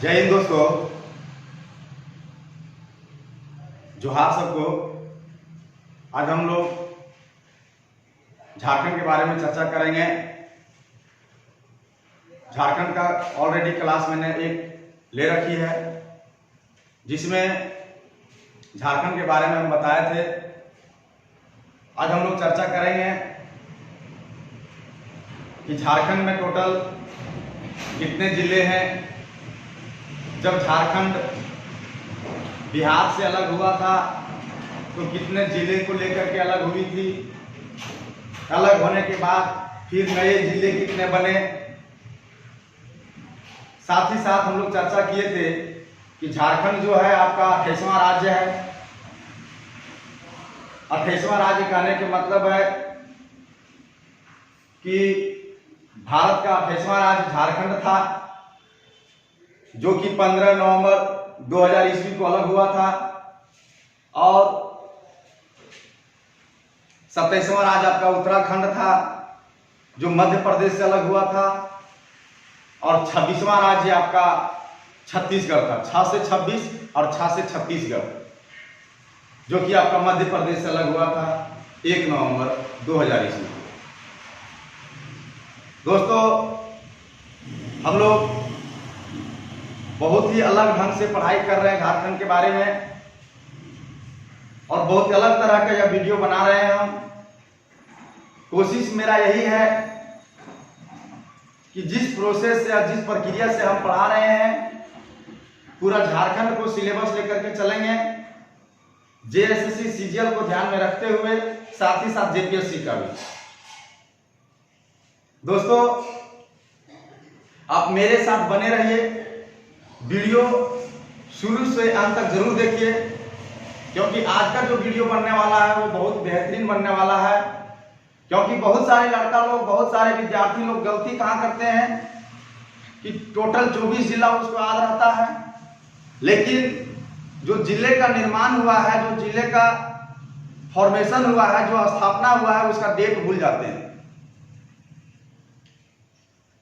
जय हिंद दोस्तों, जोहार सबको। आज हम लोग झारखंड के बारे में चर्चा करेंगे। झारखंड का ऑलरेडी क्लास मैंने एक ले रखी है, जिसमें झारखंड के बारे में हम बताए थे। आज हम लोग चर्चा करेंगे कि झारखंड में टोटल कितने जिले हैं। जब झारखंड बिहार से अलग हुआ था तो कितने जिले को लेकर के अलग हुई थी। अलग होने के बाद फिर नए जिले कितने बने। साथ ही साथ हम लोग चर्चा किए थे कि झारखंड जो है आपका 28वां राज्य है। 28वां राज्य कहने के मतलब है कि भारत का 28वां राज्य झारखंड था, जो कि 15 नवंबर 2000 ईस्वी को अलग हुआ था। और 27वां राज्य आपका उत्तराखंड था, जो मध्य प्रदेश से अलग हुआ था। और 26वां राज्य आपका छत्तीसगढ़ था। 6 से 26 और 6 से छत्तीसगढ़, जो कि आपका मध्य प्रदेश से अलग हुआ था 1 नवंबर 2000 ईस्वी। दोस्तों, हम लोग बहुत ही अलग ढंग से पढ़ाई कर रहे हैं झारखंड के बारे में, और बहुत अलग तरह का यह वीडियो बना रहे हैं हम। कोशिश मेरा यही है कि जिस प्रोसेस से या जिस प्रक्रिया से हम पढ़ा रहे हैं, पूरा झारखंड को सिलेबस लेकर के चलेंगे। जेएसएससी सीजीएल को ध्यान में रखते हुए, साथ ही साथ जेपीएससी का भी। दोस्तों, आप मेरे साथ बने रहिए, वीडियो शुरू से अंत तक जरूर देखिए, क्योंकि आज का जो वीडियो बनने वाला है वो बहुत बेहतरीन बनने वाला है। क्योंकि बहुत सारे लड़का लोग, बहुत सारे विद्यार्थी लोग गलती कहाँ करते हैं कि टोटल 24 जिला उसको याद रहता है, लेकिन जो जिले का निर्माण हुआ है, जो जिले का फॉर्मेशन हुआ है, जो स्थापना हुआ है, उसका डेट भूल जाते हैं।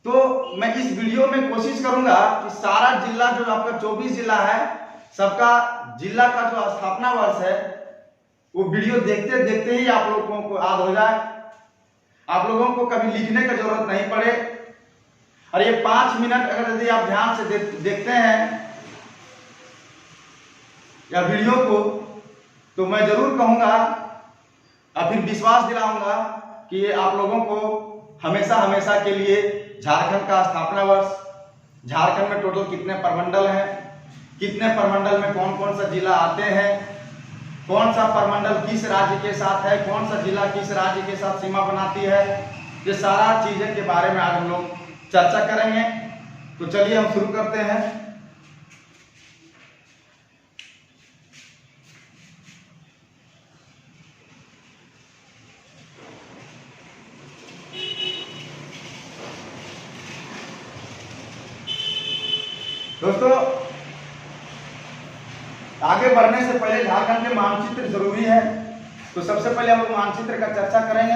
तो मैं इस वीडियो में कोशिश करूंगा कि सारा जिला, जो आपका 24 जिला है, सबका जिला का जो स्थापना वर्ष है, वो वीडियो देखते देखते ही आप लोगों को याद हो जाए। आप लोगों को कभी लिखने की जरूरत नहीं पड़े। और ये 5 मिनट अगर यदि आप ध्यान से देखते हैं या वीडियो को, तो मैं जरूर कहूंगा और फिर विश्वास दिलाऊंगा कि ये आप लोगों को हमेशा हमेशा के लिए झारखंड का स्थापना वर्ष, झारखंड में टोटल कितने प्रमंडल हैं, कितने प्रमंडल में कौन कौन सा जिला आते हैं, कौन सा प्रमंडल किस राज्य के साथ है, कौन सा जिला किस राज्य के साथ सीमा बनाती है, ये सारा चीजें के बारे में आज हम लोग चर्चा करेंगे। तो चलिए हम शुरू करते हैं। दोस्तों, आगे बढ़ने से पहले झारखंड के मानचित्र जरूरी है, तो सबसे पहले हम लोग मानचित्र का चर्चा करेंगे।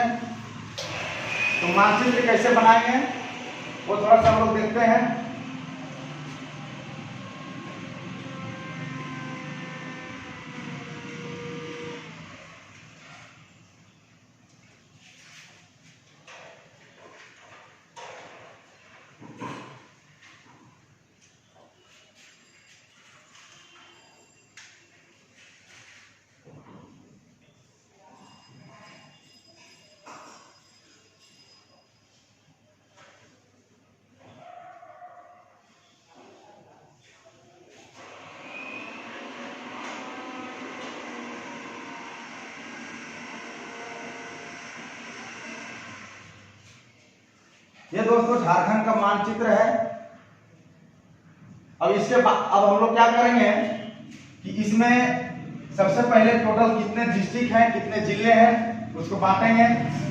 तो मानचित्र कैसे बनाएंगे वो थोड़ा सा हम लोग देखते हैं। ये दोस्तों झारखंड का मानचित्र है। अब इसके बाद अब हम लोग क्या करेंगे कि इसमें सबसे पहले टोटल कितने डिस्ट्रिक्ट हैं, कितने जिले हैं, उसको बांटेंगे।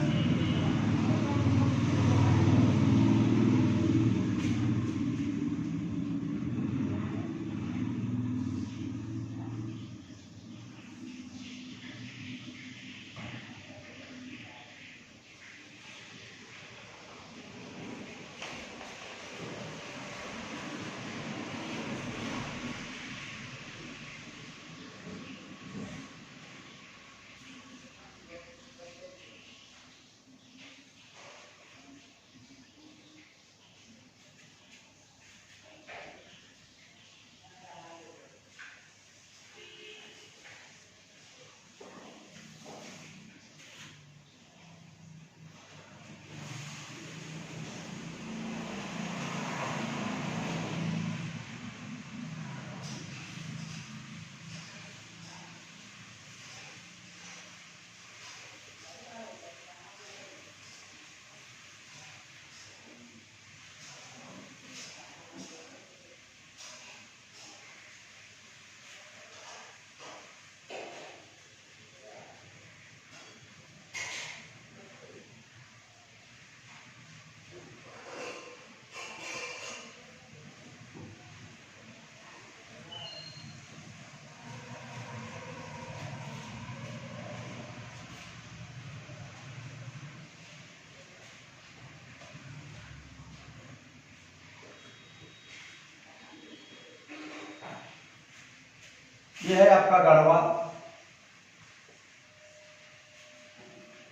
ये है आपका गढ़वा,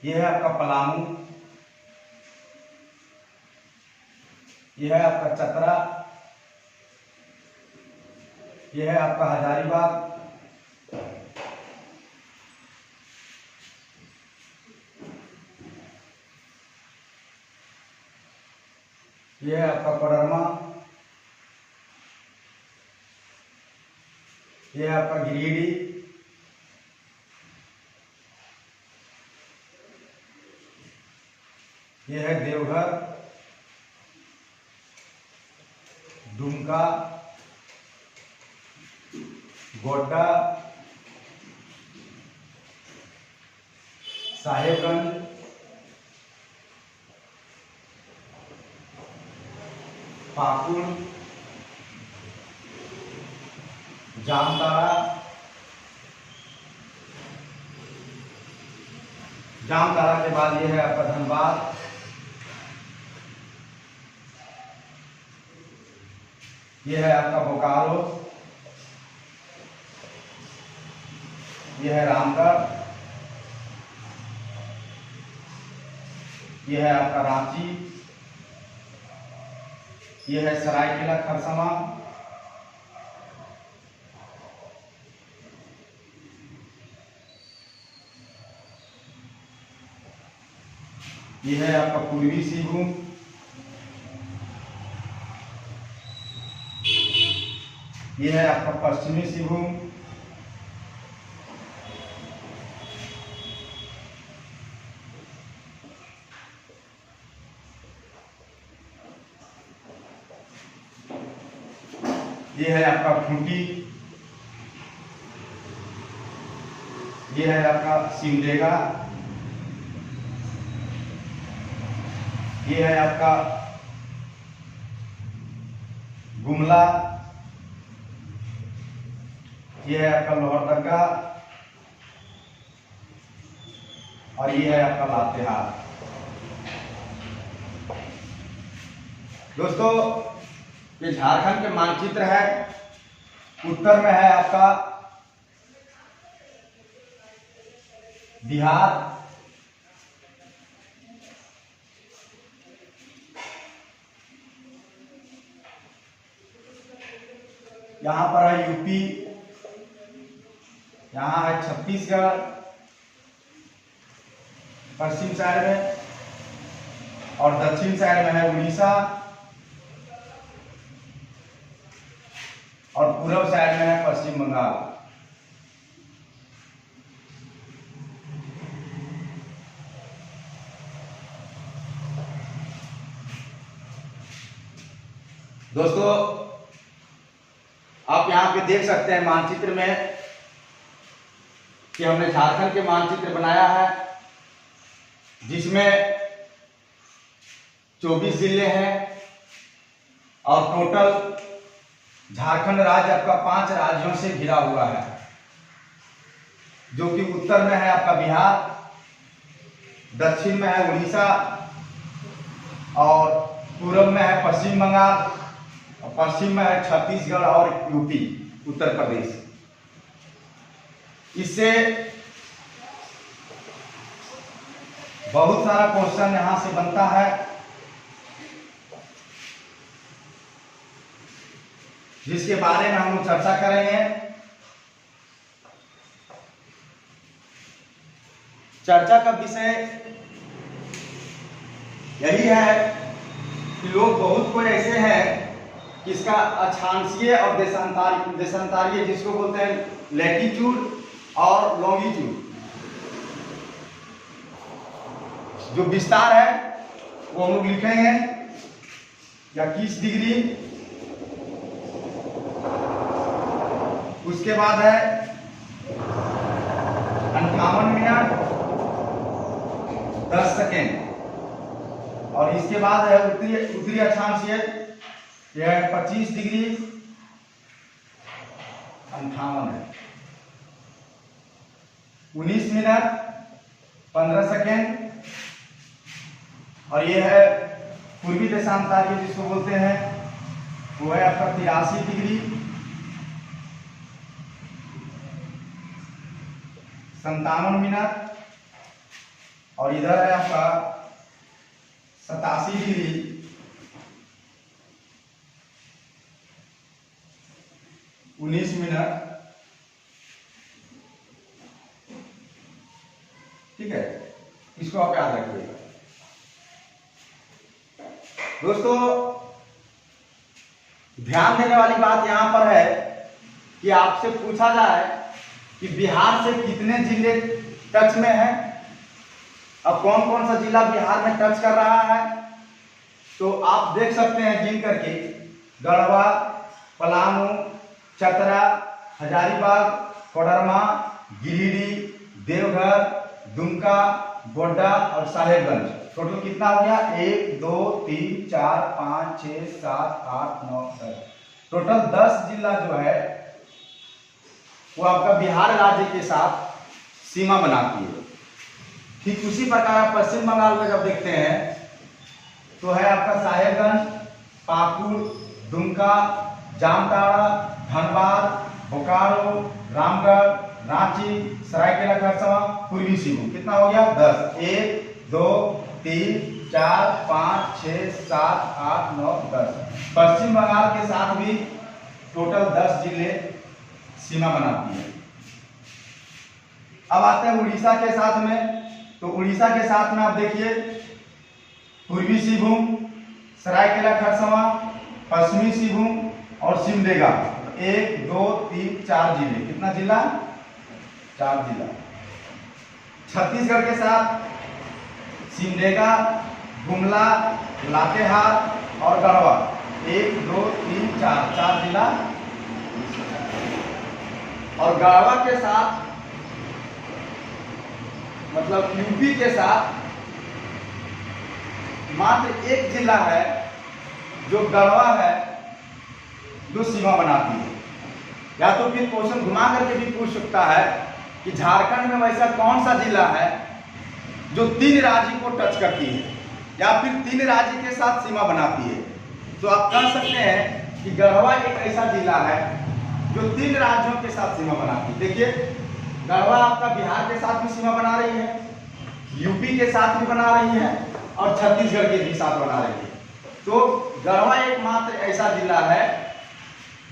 ये है आपका पलामू, ये है आपका चतरा, ये है आपका हजारीबाग, ये है आपका कोडरमा, ये है आपका गिरिडीह, ये है देवघर, दुमका, गोड्डा, साहेबगंज, पाकुड़, जामताड़ा, जामताड़ा के बाद ये है आपका धनबाद, ये है आपका बोकारो, ये है रामगढ़, ये है आपका रांची, ये है सरायकेला खरसावां, ये है आपका पूर्वी सिंहभूम, ये है आपका पश्चिमी सिंहभूम, ये है आपका खूंटी, ये है आपका सिमडेगा, ये है आपका गुमला, ये है आपका लोहरदगा और ये है आपका लातेहार। दोस्तों ये झारखंड के मानचित्र है। उत्तर में है आपका बिहार, यहाँ पर है यूपी, यहाँ है छत्तीसगढ़ पश्चिम साइड में, और दक्षिण साइड में है उड़ीसा, और पूर्व साइड में है पश्चिम बंगाल। दोस्तों आप यहाँ पे देख सकते हैं मानचित्र में कि हमने झारखंड के मानचित्र बनाया है, जिसमें 24 जिले हैं और टोटल झारखंड राज्य आपका 5 राज्यों से घिरा हुआ है, जो कि उत्तर में है आपका बिहार, दक्षिण में है उड़ीसा, और पूर्व में है पश्चिम बंगाल, और पश्चिम में है छत्तीसगढ़ और यूपी उत्तर प्रदेश। इससे बहुत सारा क्वेश्चन यहां से बनता है, जिसके बारे में हम लोग चर्चा करेंगे। चर्चा का विषय यही है कि लोग बहुत कोई ऐसे हैं कि इसका अक्षांशीय और देशांतरीय जिसको बोलते हैं लैटिट्यूड और लॉन्गिट्यूड, जो विस्तार है वो हम लोग लिखेंगे या 21 डिग्री, उसके बाद है 58 मिनट 10 सेकेंड, और इसके बाद है उत्तरी अक्षांशीय, यह है 25 डिग्री 58 है, 19 मिनट 15 सेकेंड, और यह है पूर्वी देशांतरीय जिसको बोलते हैं, वो है आपका 83 डिग्री 57 मिनट, और इधर है आपका 87 डिग्री 19 मिनट। ठीक है, इसको आप याद रखिएगा दोस्तों। ध्यान देने वाली बात यहां पर है कि आपसे पूछा जाए कि बिहार से कितने जिले टच में हैं। अब कौन कौन सा जिला बिहार में टच कर रहा है, तो आप देख सकते हैं गिन करके, गढ़वा, पलामू, चतरा, हजारीबाग, कोडरमा, गिरिडीह, देवघर, दुमका, गोड्डा और साहेबगंज। टोटल कितना हो गया? 1 2 3 4 5 6 7 8 9 10। टोटल 10 जिला जो है वो आपका बिहार राज्य के साथ सीमा बनाती है। ठीक उसी प्रकार पश्चिम बंगाल में जब देखते हैं तो है आपका साहेबगंज, पाकुड़, दुमका, जामताड़ा, धनबाद, बोकारो, रामगढ़, रांची, सरायकेला खरसावां, पूर्वी सिंहभूम। कितना हो गया? 10। 1 2 3 4 5 6 7 8 9 10। पश्चिम बंगाल के साथ भी टोटल 10 जिले सीमा बनाती है। अब आते हैं उड़ीसा के साथ में। तो उड़ीसा के साथ में आप देखिए, पूर्वी सिंहभूम, सरायकेला खरसावां, पश्चिमी सिंहभूम और सिमडेगा। 1 2 3 4 जिले। कितना जिला? 4 जिला। छत्तीसगढ़ के साथ सिमडेगा, गुमला, लातेहार और गढ़वा। 1 2 3 4 जिला। और गढ़वा के साथ मतलब यूपी के साथ मात्र एक जिला है जो गढ़वा है, जो सीमा बनाती है। या तो फिर क्वेश्चन घुमा करके भी पूछ सकता है कि झारखंड में वैसा कौन सा जिला है जो 3 राज्य को टच करती है या फिर 3 राज्य के साथ सीमा बनाती है। तो आप कह सकते हैं कि गढ़वा एक ऐसा जिला है जो 3 राज्यों के साथ सीमा बनाती है। देखिए, गढ़वा आपका बिहार के साथ भी सीमा बना रही है, यूपी के साथ भी बना रही है और छत्तीसगढ़ के भी साथ बना रही है। तो गढ़वा एकमात्र ऐसा जिला है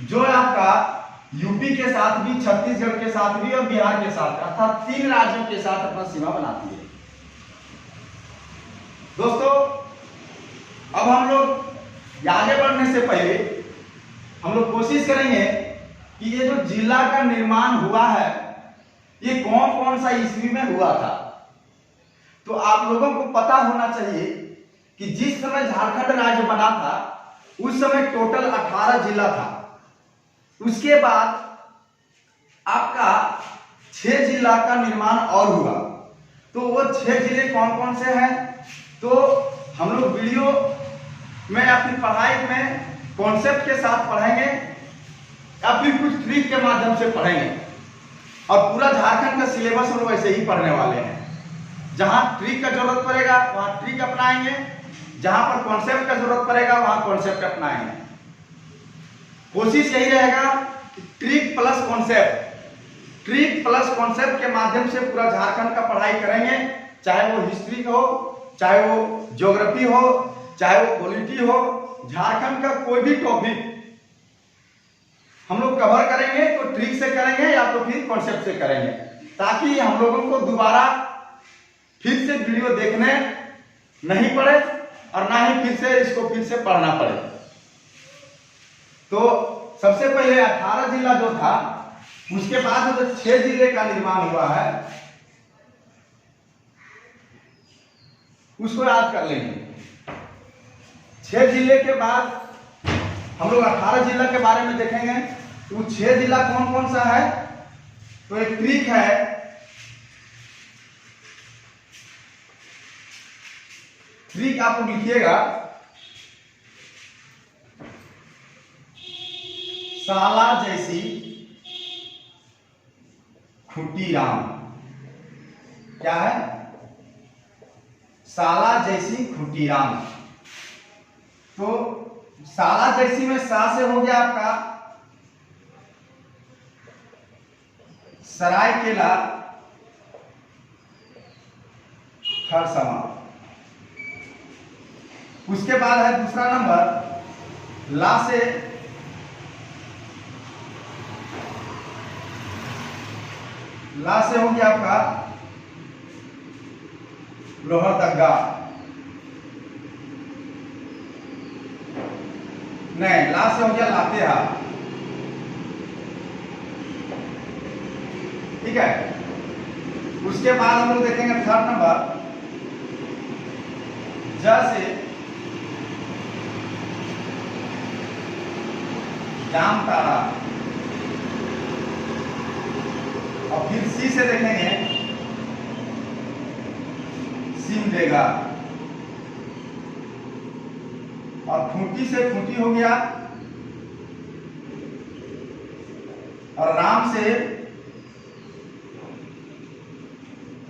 जो आपका यूपी के साथ भी, छत्तीसगढ़ के साथ भी और बिहार के साथ, अर्थात 3 राज्यों के साथ अपना सीमा बनाती है। दोस्तों, अब हम लोग आगे बढ़ने से पहले हम लोग कोशिश करेंगे कि ये जो जिला का निर्माण हुआ है ये कौन कौन सा ईस्वी में हुआ था। तो आप लोगों को पता होना चाहिए कि जिस समय झारखंड राज्य बना था उस समय टोटल 18 जिला था। उसके बाद आपका 6 जिला का निर्माण और हुआ। तो वो 6 जिले कौन कौन से हैं, तो हम लोग वीडियो में या फिर पढ़ाई में कॉन्सेप्ट के साथ पढ़ेंगे या फिर कुछ ट्रिक के माध्यम से पढ़ेंगे। और पूरा झारखंड का सिलेबस हम लोग ऐसे ही पढ़ने वाले हैं। जहां ट्रिक का जरूरत पड़ेगा वहां ट्रिक अपनाएंगे, जहां पर कॉन्सेप्ट का जरूरत पड़ेगा वहां कॉन्सेप्ट अपनाएंगे। कोशिश यही रहेगा कि ट्रिक प्लस कॉन्सेप्ट के माध्यम से पूरा झारखंड का पढ़ाई करेंगे, चाहे वो हिस्ट्री हो, चाहे वो ज्योग्राफी हो, चाहे वो पॉलिटी हो। झारखंड का कोई भी टॉपिक हम लोग कवर करेंगे तो ट्रिक से करेंगे या तो फिर कॉन्सेप्ट से करेंगे, ताकि हम लोगों को दोबारा फिर से वीडियो देखने नहीं पड़े और ना ही फिर से पढ़ना पड़े। तो सबसे पहले 18 जिला जो था, उसके बाद जो 6 जिले का निर्माण हुआ है उसको याद कर लेंगे। 6 जिले के बाद हम लोग 18 जिला के बारे में देखेंगे। तो 6 जिला कौन कौन सा है, तो एक ट्रिक है, ट्रिक आप लिखिएगा, साला जैसी खुटी राम। क्या है? साला जैसी खुटी राम। तो साला जैसी में सा से हो गया आपका सरायकेला खरसमा। उसके बाद है दूसरा नंबर ला से हो गया आपका लोहरदगा, नहीं ला से हो गया लातेहार। ठीक है, उसके बाद हम लोग देखेंगे थर्ड नंबर ज से जामताड़ा, और फिर सी से देखेंगे सिमडेगा, और खूंटी से खूंटी हो गया, और राम से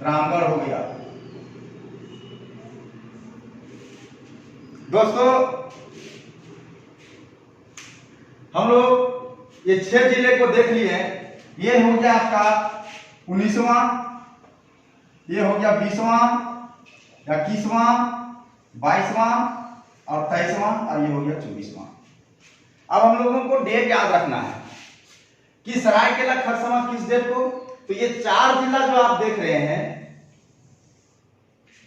रामगढ़ हो गया। दोस्तों हम लोग ये 6 जिले को देख लिए। ये हो गया आपका 19वां, ये हो गया 20वां, 21वां, 22वां और 23वां, और ये हो गया 24वां। अब हम लोगों को डेट याद रखना है कि सरायकेला खरसावां किस डेट को, तो ये 4 जिला जो आप देख रहे हैं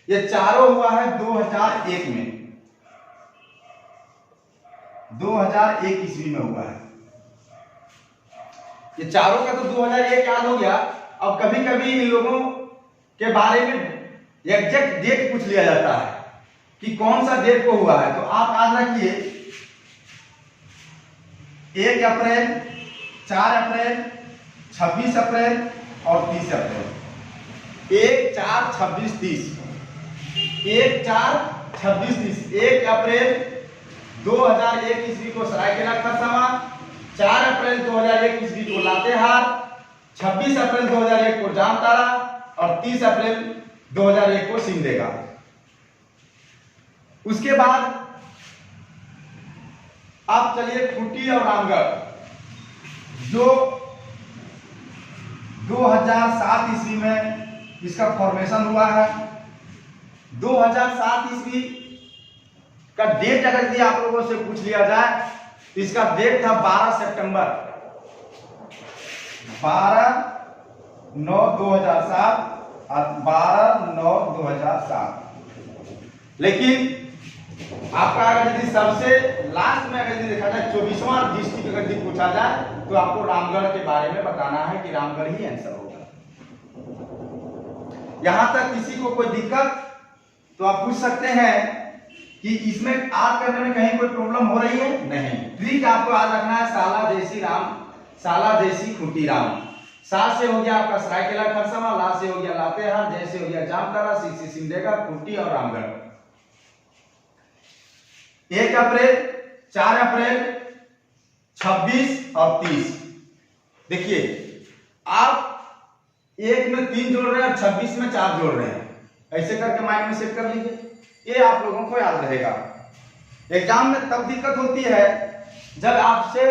ये चारों हुआ है 2001 में, 2001 ईस्वी में हुआ है। ये चारों का तो 2001 याद हो गया। अब कभी कभी इन लोगों के बारे में एग्जैक्ट डेट पूछ लिया जाता है कि कौन सा डेट को हुआ है, तो आप याद रखिए 1 अप्रैल, 4 अप्रैल, 26 अप्रैल और 30 अप्रैल। 1, 4, 26, 30, 1, 4, 26, 30। 1 अप्रैल 2001 ईस्वी को सरायकेला खरसावां, 4 अप्रैल 2001 ईस्वी को लातेहार, 26 अप्रैल 2001 को जामताड़ा और 30 अप्रैल 2001 को सिमडेगा। उसके बाद आप चलिए खूंटी और रामगढ़, जो 2007 ईस्वी में इसका फॉर्मेशन हुआ है। 2007 ईस्वी का डेट अगर यदि आप लोगों से पूछ लिया जाए तो इसका डेट था 12 सितंबर, 12/9/2007 और 12/9/2007। लेकिन आपका अगर यदि सबसे लास्ट में अगर देखा जाए 24वां डिस्ट्रिक्ट अगर यदि पूछा जाए तो आपको रामगढ़ के बारे में बताना है कि रामगढ़ ही आंसर होगा। यहां तक किसी को कोई दिक्कत तो आप पूछ सकते हैं कि इसमें याद करने में कहीं कोई प्रॉब्लम हो रही है? नहीं। ट्रिक आपको याद रखना है साला जैसी राम, साला जैसी खूंटी राम। सा से हो गया आपका सरायकेला खरसावां, ला से हो गया लातेहार, जैसे हो गया जामताड़ा, सी से सिमडेगा, खूंटी और रामगढ़। 1 अप्रैल, 4 अप्रैल, 26 और 30। देखिए आप 1 में 3 जोड़ रहे हैं और 26 में 4 जोड़ रहे हैं, ऐसे करके माइंड में सेट कर लीजिए, ये आप लोगों को याद रहेगा। एग्जाम में तब दिक्कत होती है जब आपसे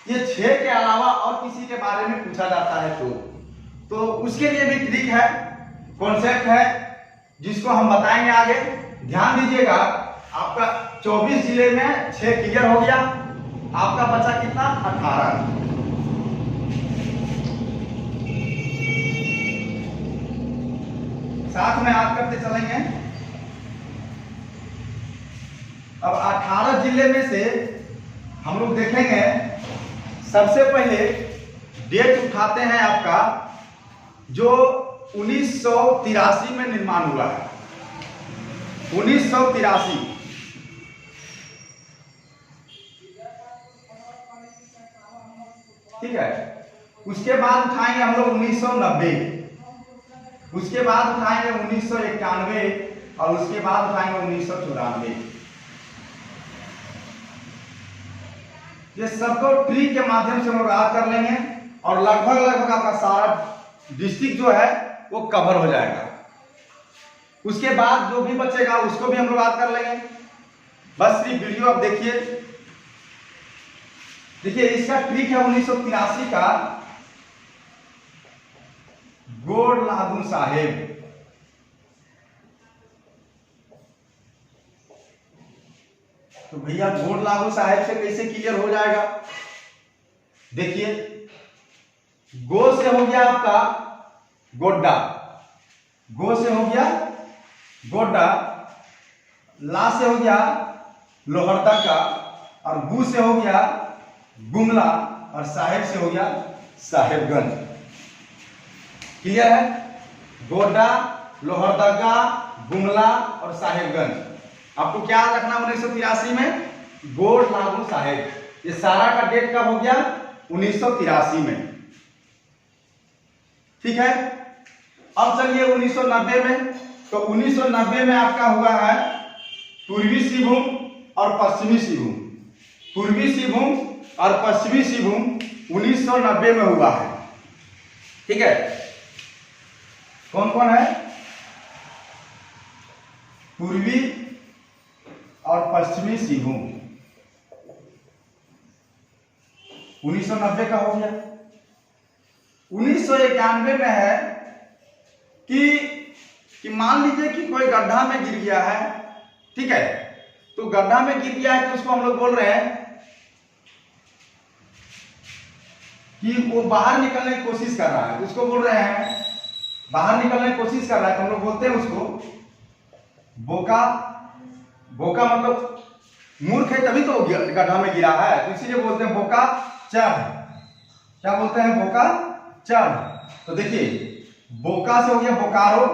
ये 6 के अलावा और किसी के बारे में पूछा जाता है तो उसके लिए भी ट्रिक है, कॉन्सेप्ट है, जिसको हम बताएंगे आगे। ध्यान दीजिएगा, आपका 24 जिले में 6 क्लियर हो गया, आपका बचा कितना? 18। साथ में याद करते चलेंगे। अब 18 जिले में से हम लोग देखेंगे, सबसे पहले डेट उठाते हैं आपका जो 1983 में निर्माण हुआ है। 1983। ठीक है, उसके बाद उठाएंगे हम लोग 1990, उसके बाद उठाएंगे 1991 और उसके बाद उठाएंगे 1994। ये सबको ट्री के माध्यम से हम लोग याद कर लेंगे और लगभग आपका सारा डिस्ट्रिक्ट जो है वो कवर हो जाएगा। उसके बाद जो भी बचेगा उसको भी हम लोग याद कर लेंगे। बस सिर्फ वीडियो आप देखिए। देखिए इसका ट्रिक है 1983 का गोड़ लादू साहेब। तो भैया गोड लागू साहेब से कैसे क्लियर हो जाएगा? देखिए, गो से हो गया आपका गोड्डा, गो से हो गया गोड्डा, ला से हो गया लोहरदगा, और गु से हो गया गुमला, और साहेब से हो गया साहेबगंज। क्लियर है? गोड्डा, लोहरदगा, गुमला और साहेबगंज। आपको क्या रखना 1983 में? गोड लागू साहेब। ये सारा का डेट कब हो गया? 1983 में। ठीक है, अब चलिए 1990 में। तो 1990 में आपका हुआ है पूर्वी सिंहभूम और पश्चिमी सिंहभूम। पूर्वी सिंहभूम और पश्चिमी सिंहभूम 1990 में हुआ है। ठीक है, कौन कौन है? पूर्वी और पश्चिमी सिंहभूम 1990 का हो गया। 1991 में है कि मान लीजिए कि कोई गड्ढा में गिर गया है। ठीक है, तो गड्ढा में गिर गया है तो उसको हम लोग बोल रहे हैं कि वो बाहर निकलने की कोशिश कर रहा है, उसको बोल रहे हैं बाहर निकलने की कोशिश कर रहा है, तो हम लोग बोलते हैं उसको बोका। बोका मतलब मूर्ख है तभी तो गड्ढा में गिरा है, तो इसीलिए बोलते हैं बोका चढ़। क्या बोलते हैं? बोका चढ़। तो देखिए, बोका से हो गया बोकारो,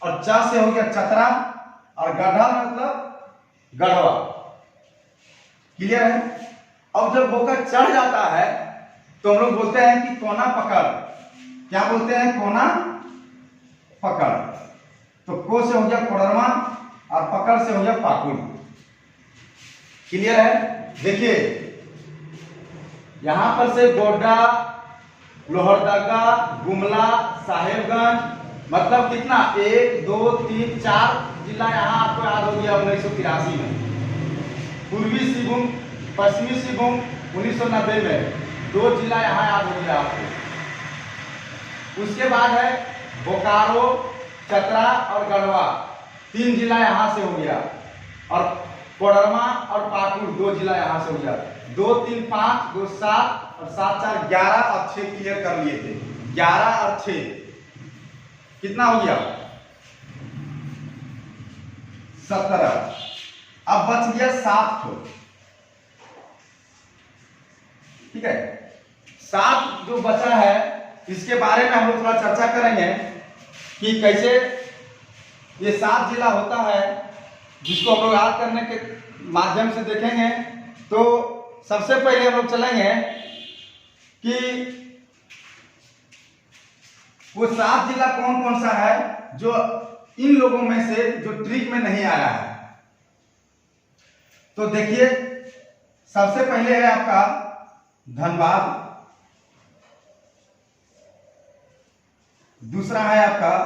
और चा से हो गया चतरा, और गड्ढा मतलब गढ़वा। क्लियर है? अब जब बोका चढ़ जाता है तो हम लोग बोलते हैं कि कोना पकड़। क्या बोलते हैं? कोना पकड़। तो को से हो गया कोडरमा, और पकड़ से हो गया पाकुड़। क्लियर है? देखिए, यहां पर से गोड्डा, लोहरदगा, गुमला, साहेबगंज, मतलब कितना? 1 2 3 4 जिला यहाँ आपको याद हो गया 1983 में। पूर्वी सिंहभूम, पश्चिमी सिंहभूम 1990 में, 2 जिला यहाँ याद हो गया आपको। उसके बाद है बोकारो, चतरा और गढ़वा, 3 जिला यहाँ से हो गया, और कोडरमा और पाकुड़ 2 जिला यहाँ से हो गया। 2 3 5 2 7 और 7 4 11 और 6 क्लियर कर लिए थे। 11 और 6 कितना हो गया? 17। अब बच गया 7 ठो। ठीक है, 7 जो बचा है इसके बारे में हम लोग थोड़ा चर्चा करेंगे कि कैसे ये 7 जिला होता है, जिसको हम लोग याद करने के माध्यम से देखेंगे। तो सबसे पहले हम लोग चलेंगे कि वो 7 जिला कौन कौन सा है जो इन लोगों में से जो ट्रिक में नहीं आया है। तो देखिए, सबसे पहले है आपका धनबाद, दूसरा है आपका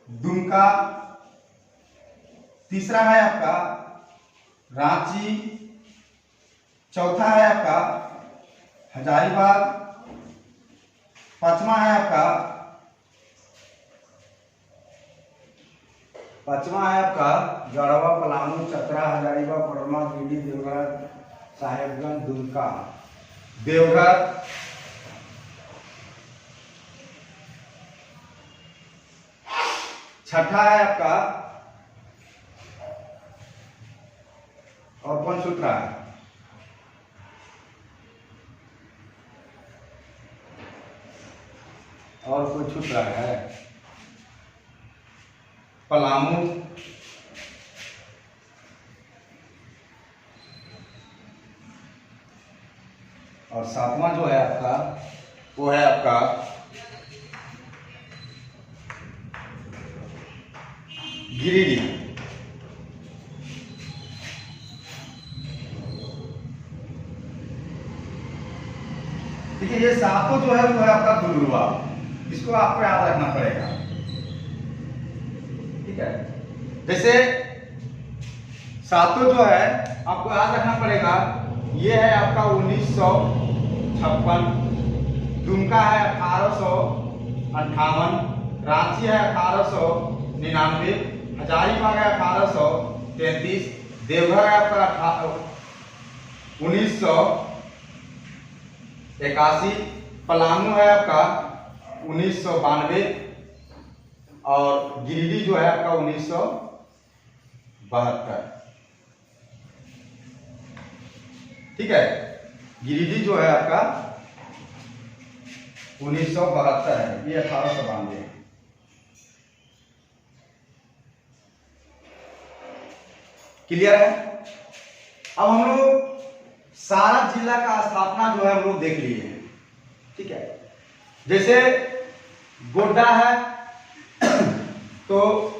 दुमका, तीसरा है आपका रांची, चौथा है आपका हजारीबाग, पांचवा है आपका गढ़वा, पलामू, चतरा, हजारीबाग, कोडरमा, गिरिडीह, देवघर, साहेबगंज, दुमका, देवघर, छठा है आपका और कौन सूत्रा है? और कोई छूट रहा है? पलामू, और 7वां जो है आपका वो है आपका गिरिडीह। देखिए, ये सातों जो है वो है आपका दुलरुआ, इसको आपको याद रखना पड़ेगा। ठीक है, जैसे सातों जो है आपको याद रखना पड़ेगा। ये है आपका 1956, दुमका है 1858, रांची है 1899, हजारीबाग है 1833, देवघर है आपका 1981, पलामू है आपका 1992 और गिरिडीह जो है आपका 1972। ठीक है, गिरिडीह जो है आपका 1972 है, ये 1892 है। क्लियर है। अब हम लोग सारा जिला का स्थापना जो है हम लोग देख लिए हैं। ठीक है, जैसे गोड्डा है तो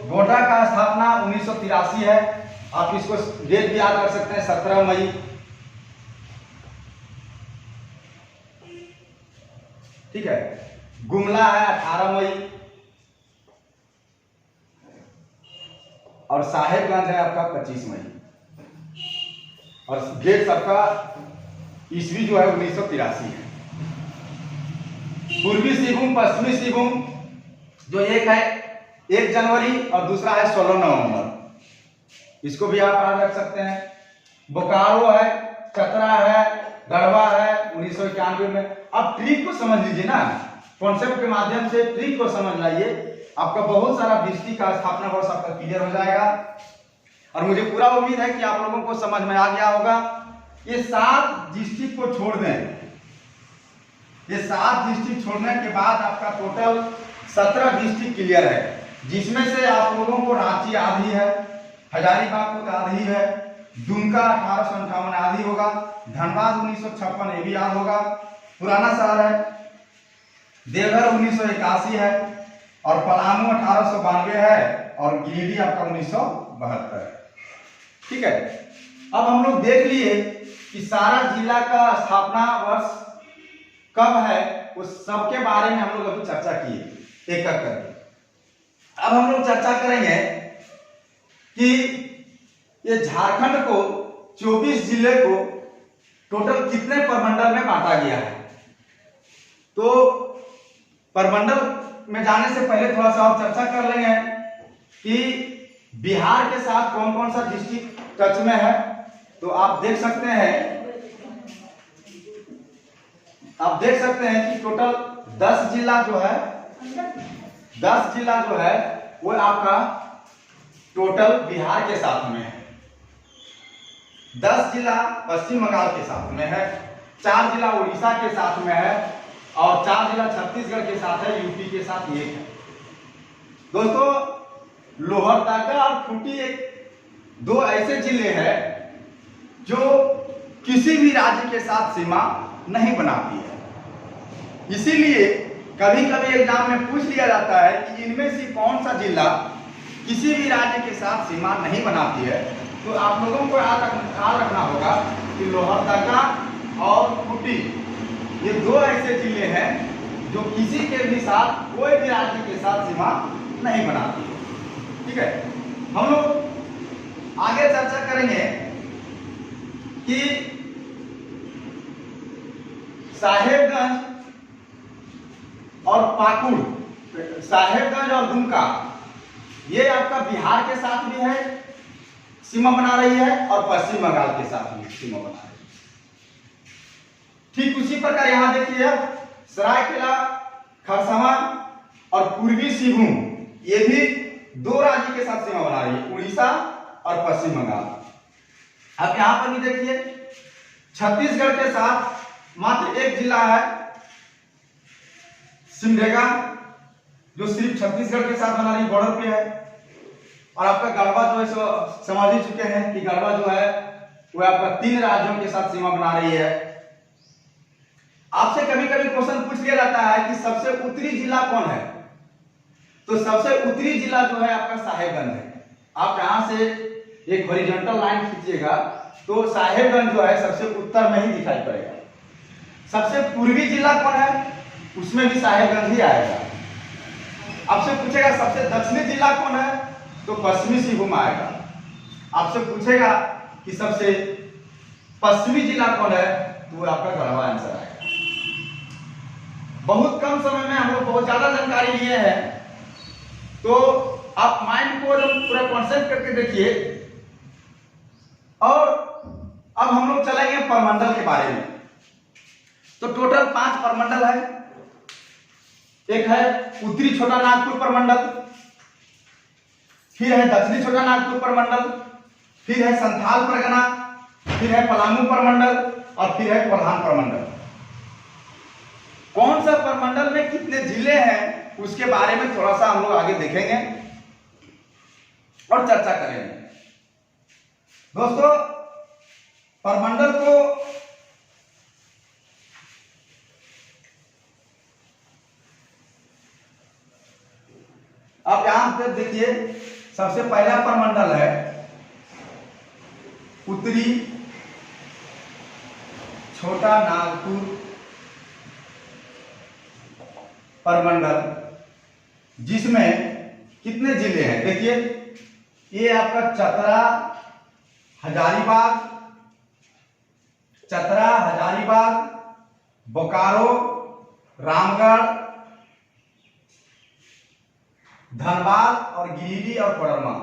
गोड्डा का स्थापना 1983 है। आप इसको डेट भी याद कर सकते हैं, 17 मई। ठीक है, गुमला है 18 मई और साहेबगंज है आपका 25 मई और डेट सबका ईस्वी जो है 1983 है। पूर्वी सिंहभूम पश्चिमी सिंहभूम जो एक है 1 जनवरी और दूसरा है 16 नवंबर, इसको भी आप याद रख सकते हैं। बोकारो है, चतरा है, गढ़वा है 1991 में। अब ट्रिक को समझ लीजिए ना, कॉन्सेप्ट के माध्यम से ट्रिक को समझ लाइए, आपका बहुत सारा डिस्ट्रिक्ट का स्थापना वर्ष आपका क्लियर हो जाएगा। और मुझे पूरा उम्मीद है कि आप लोगों को समझ में आ गया होगा। ये 7 डिस्ट्रिक्ट को छोड़ दें, ये 7 डिस्ट्रिक्ट छोड़ने के बाद आपका टोटल 17 डिस्ट्रिक्ट क्लियर है, जिसमें से आप लोगों को रांची आधी है, हजारीबाग आधी है, दुमका 1858 आधी होगा, धनबाद 1956 ये भी याद होगा, पुराना शहर है, देवघर 1981 है और पलामू 1892 है और गिरिडीह आपका 1972 है। ठीक है, अब हम लोग देख लिए कि सारा जिला का स्थापना वर्ष कब है, उस सब के बारे में हम लोग अभी चर्चा किए एक एक करके। अब हम लोग चर्चा करेंगे कि ये झारखंड को 24 जिले को टोटल कितने प्रमंडल में बांटा गया है। तो प्रमंडल में जाने से पहले थोड़ा सा और चर्चा कर लेंगे कि बिहार के साथ कौन कौन सा डिस्ट्रिक्ट टच में है। तो आप देख सकते हैं कि टोटल 10 जिला जो है, 10 जिला जो है वो आपका टोटल बिहार के साथ में है। 10 जिला पश्चिम बंगाल के साथ में है, 4 जिला उड़ीसा के साथ में है और 4 जिला छत्तीसगढ़ के साथ है, यूपी के साथ 1 है। दोस्तों, लोहरदगा और खूंटी एक 2 ऐसे जिले हैं जो किसी भी राज्य के साथ सीमा नहीं बनाती है। इसीलिए कभी कभी एग्जाम में पूछ लिया जाता है कि इनमें से कौन सा जिला किसी भी राज्य के साथ सीमा नहीं बनाती है। तो आप लोगों को याद रखना होगा कि लोहरदगा और खूंटी ये 2 ऐसे जिले हैं जो किसी के भी साथ, कोई भी राज्य के साथ सीमा नहीं बनाती है। ठीक है, हम लोग आगे चर्चा करेंगे कि साहेबगंज और पाकुड़, साहेबगंज और दुमका ये आपका बिहार के साथ भी है, सीमा बना रही है और पश्चिम बंगाल के साथ भी सीमा बना रही है। ठीक उसी प्रकार यहां देखिए सरायकेला, खरसावां और पूर्वी सिंहभूम ये भी 2 राज्य के साथ सीमा बना रही है, उड़ीसा और पश्चिम बंगाल। अब यहां पर भी देखिए छत्तीसगढ़ के साथ मात्र 1 जिला है, सिमडेगा, जो सिर्फ छत्तीसगढ़ के साथ बना रही बॉर्डर पे है। और आपका गढ़वा जो है सो समझ ही चुके हैं कि गढ़वा जो है वो आपका 3 राज्यों के साथ सीमा बना रही है। आपसे कभी कभी क्वेश्चन पूछ लिया जाता है कि सबसे उत्तरी जिला कौन है। तो सबसे उत्तरी जिला जो है आपका साहेबगंज है। आप यहां से एक हॉरिजॉन्टल लाइन खींचिएगा तो साहेबगंज जो है सबसे उत्तर में ही दिखाई पड़ेगा। सबसे पूर्वी जिला कौन है, उसमें भी साहेबगंज ही आएगा। आपसे पूछेगा सबसे दक्षिणी जिला कौन है, तो पश्चिमी सिंहभूम आएगा। आपसे पूछेगा कि सबसे पश्चिमी जिला कौन है, तो वो आपका गढ़वा आंसर आएगा। बहुत कम समय में हम लोग बहुत ज्यादा जानकारी लिए हैं, तो आप माइंड को पूरा कॉन्सेप्ट करके देखिए और अब हम लोग चलेंगे परमंडल के बारे में। तो टोटल 5 परमंडल है। एक है उत्तरी छोटा नागपुर परमंडल, फिर है दक्षिणी छोटा नागपुर परमंडल, फिर है संथाल परगना, फिर है पलामू परमंडल और फिर है कोल्हान परमंडल। कौन सा परमंडल में कितने जिले हैं उसके बारे में थोड़ा सा हम लोग आगे देखेंगे और चर्चा करेंगे। दोस्तों, परमंडल को आप यहां पर देखिए, सबसे पहला परमंडल है उत्तरी छोटा नागपुर परमंडल, जिसमें कितने जिले हैं देखिए। ये आपका चतरा, हजारीबाग, बोकारो, रामगढ़, धनबाद और गिरिडीह और कोडरमा।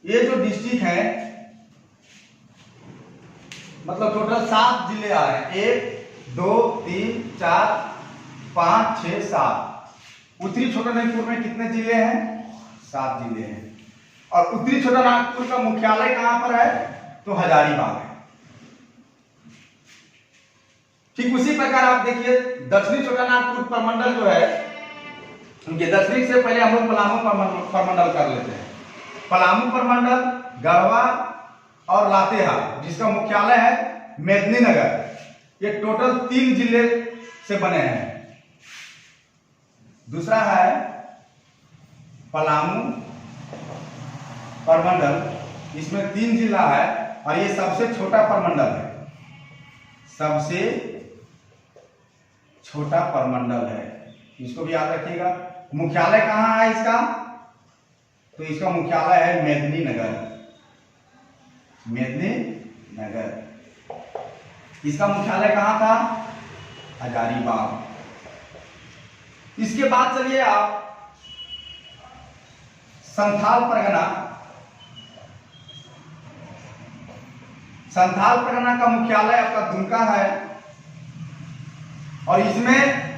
ये जो डिस्ट्रिक्ट है, मतलब टोटल 7 जिले आ रहे हैं। 1 2 3 4 5 6 7। उत्तरी छोटा नागपुर में कितने जिले हैं? 7 जिले हैं। और उत्तरी छोटा नागपुर का मुख्यालय कहां पर है? तो हजारीबाग है। ठीक उसी प्रकार आप देखिए, दक्षिणी छोटा नागपुर परमंडल जो है, उनके दक्षिणी से पहले हम लोग पलामू परमंडल कर लेते हैं। पलामू परमंडल गढ़वा और लातेहार, जिसका मुख्यालय है मेदिनीनगर। ये टोटल 3 जिले से बने हैं। दूसरा है पलामू परमंडल, इसमें 3 जिला है और ये सबसे छोटा परमंडल है। सबसे छोटा परमंडल है, इसको भी याद रखिएगा। मुख्यालय कहां है इसका? तो इसका मुख्यालय है मेदिनीनगर। इसका मुख्यालय कहां था? हजारीबाग। इसके बाद चलिए आप संथाल परगना। संथाल परगना का मुख्यालय आपका दुमका है और इसमें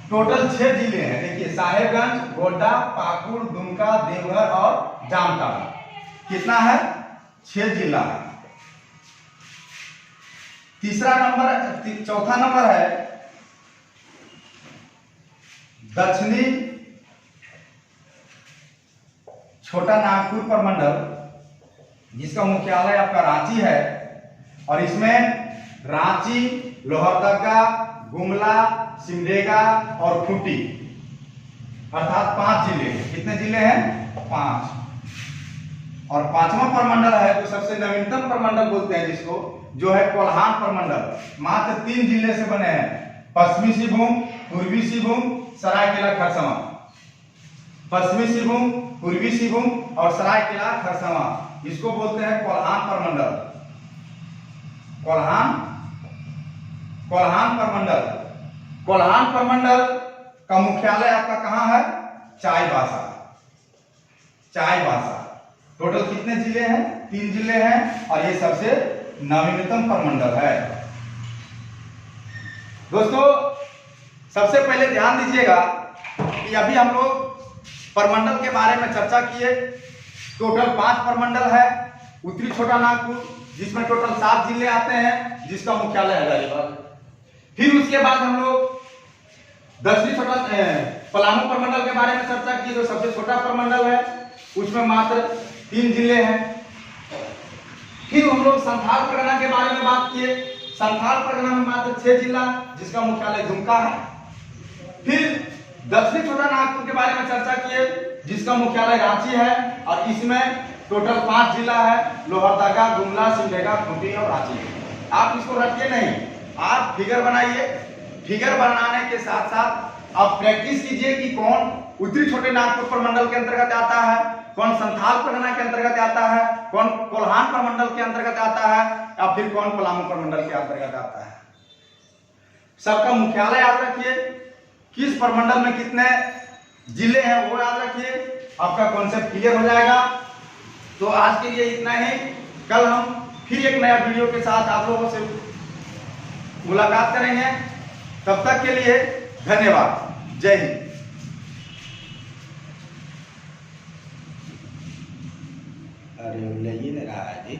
टोटल 6 जिले हैं। देखिए, साहेबगंज, गोड्डा, पाकुड़, दुमका, देवघर और जामताड़ा। कितना है? 6 जिला है। चौथा नंबर है दक्षिणी छोटा नागपुर परमंडल, जिसका मुख्यालय आपका रांची है और इसमें रांची, लोहरदगा, गुमला, सिमडेगा और खूंटी, अर्थात 5 जिले हैं। कितने जिले हैं? 5। और 5वां परमंडल है, जो सबसे नवीनतम परमंडल बोलते हैं जिसको, जो है कोल्हान परमंडल। मात्र 3 जिले से बने हैं। पश्चिमी सिंहभूम, पूर्वी सिंहभूम, सरायकेला खरसावां। पश्चिमी सिंहभूम, पूर्वी सिंहभूम और सरायकेला खरसावां, इसको बोलते हैं कोल्हान परमंडल। कोल्हान परमंडल का मुख्यालय आपका कहां है? चाईबासा। टोटल कितने जिले हैं? 3 जिले हैं और ये सबसे नवीनतम परमंडल है। दोस्तों, सबसे पहले ध्यान दीजिएगा कि अभी हम लोग परमंडल के बारे में चर्चा किए। टोटल 5 परमंडल है। उत्तरी छोटा नागपुर, जिसमें टोटल 7 जिले आते हैं, जिसका मुख्यालय हजारीबाग। फिर उसके बाद हम लोग दक्षिणी छोटा पलामू परमंडल के बारे में चर्चा की, जो सबसे छोटा परमंडल है, उसमें मात्र 3 जिले हैं। फिर हम लोग संथाल परगना के बारे में बात किए। संथाल परगना में मात्र 6 जिला, जिसका मुख्यालय दुमका है। फिर दक्षिणी छोटा नागपुर के बारे में चर्चा किए, जिसका मुख्यालय रांची है और इसमें टोटल 5 जिला है, लोहरदगा, गुमला, सिमडेगा, खूंटी और रांची। आप इसको रखिए नहीं, आप फिगर बनाइए। फिगर बनाने के साथ साथ आप प्रैक्टिस कीजिए कि कौन उत्तरी छोटे नागपुर परमंडल के अंतर्गत आता है, कौन संथाल परगना के अंतर्गत आता है, कौन कोल्हान परमंडल के अंतर्गत आता है या फिर कौन पलामू परमंडल के अंतर्गत आता है। सबका मुख्यालय याद रखिए, किस परमंडल में कितने जिले हैं वो याद रखिए, आपका कॉन्सेप्ट क्लियर हो जाएगा। तो आज के लिए इतना ही। कल हम फिर एक नया वीडियो के साथ आप लोगों से मुलाकात करेंगे। तब तक के लिए धन्यवाद। जय हिंद। अरे ले ही नहीं रहा है जी।